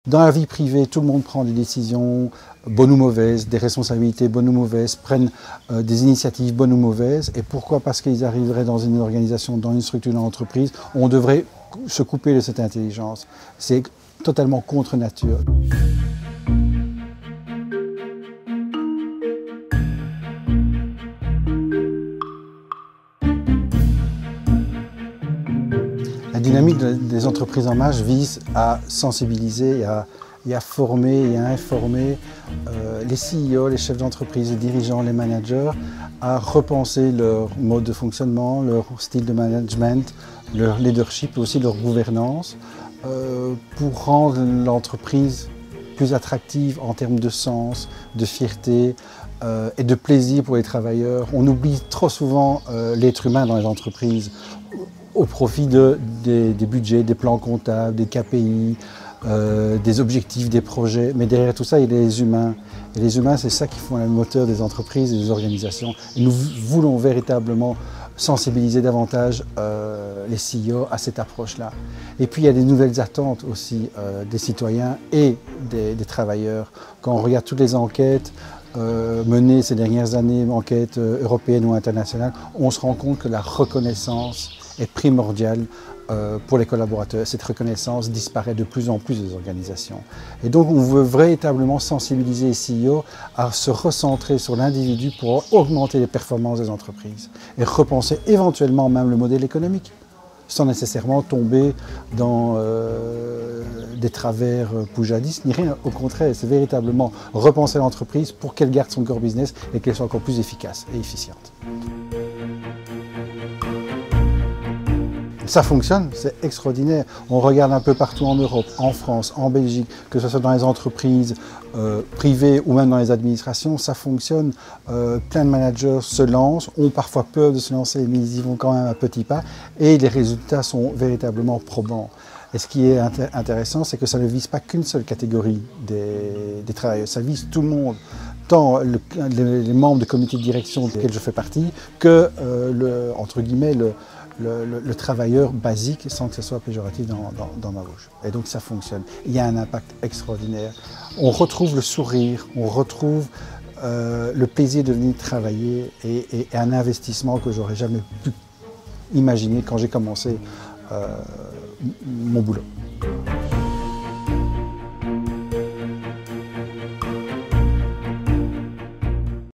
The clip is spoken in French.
Dans la vie privée, tout le monde prend des décisions, bonnes ou mauvaises, des responsabilités bonnes ou mauvaises, prennent des initiatives bonnes ou mauvaises. Et pourquoi? Parce qu'ils arriveraient dans une organisation, dans une structure, dans l'entreprise, on devrait se couper de cette intelligence. C'est totalement contre nature. La dynamique des entreprises en marche vise à sensibiliser et à former et à informer les CEO, les chefs d'entreprise, les dirigeants, les managers à repenser leur mode de fonctionnement, leur style de management, leur leadership et aussi leur gouvernance pour rendre l'entreprise plus attractive en termes de sens, de fierté et de plaisir pour les travailleurs. On oublie trop souvent l'être humain dans les entreprises au profit des budgets, des plans comptables, des KPI, des objectifs, des projets. Mais derrière tout ça, il y a les humains. Et les humains, c'est ça qui font le moteur des entreprises et des organisations. Et nous voulons véritablement sensibiliser davantage les CEO à cette approche-là. Et puis il y a des nouvelles attentes aussi des citoyens et des travailleurs. Quand on regarde toutes les enquêtes menées ces dernières années, enquêtes européennes ou internationales, on se rend compte que la reconnaissance est primordiale pour les collaborateurs. Cette reconnaissance disparaît de plus en plus des organisations. Et donc on veut véritablement sensibiliser les CEO à se recentrer sur l'individu pour augmenter les performances des entreprises et repenser éventuellement même le modèle économique, sans nécessairement tomber dans des travers poujadistes, ni rien. Au contraire, c'est véritablement repenser l'entreprise pour qu'elle garde son core business et qu'elle soit encore plus efficace et efficiente. Ça fonctionne, c'est extraordinaire. On regarde un peu partout en Europe, en France, en Belgique, que ce soit dans les entreprises privées ou même dans les administrations, ça fonctionne. Plein de managers se lancent, ont parfois peur de se lancer, mais ils y vont quand même à petits pas et les résultats sont véritablement probants. Et ce qui est intéressant, c'est que ça ne vise pas qu'une seule catégorie des travailleurs, ça vise tout le monde. Tant les membres de comité de direction desquels je fais partie que, entre guillemets, le travailleur basique sans que ce soit péjoratif dans ma bouche. Et donc ça fonctionne. Il y a un impact extraordinaire. On retrouve le sourire, on retrouve le plaisir de venir travailler et un investissement que j'aurais jamais pu imaginer quand j'ai commencé mon boulot.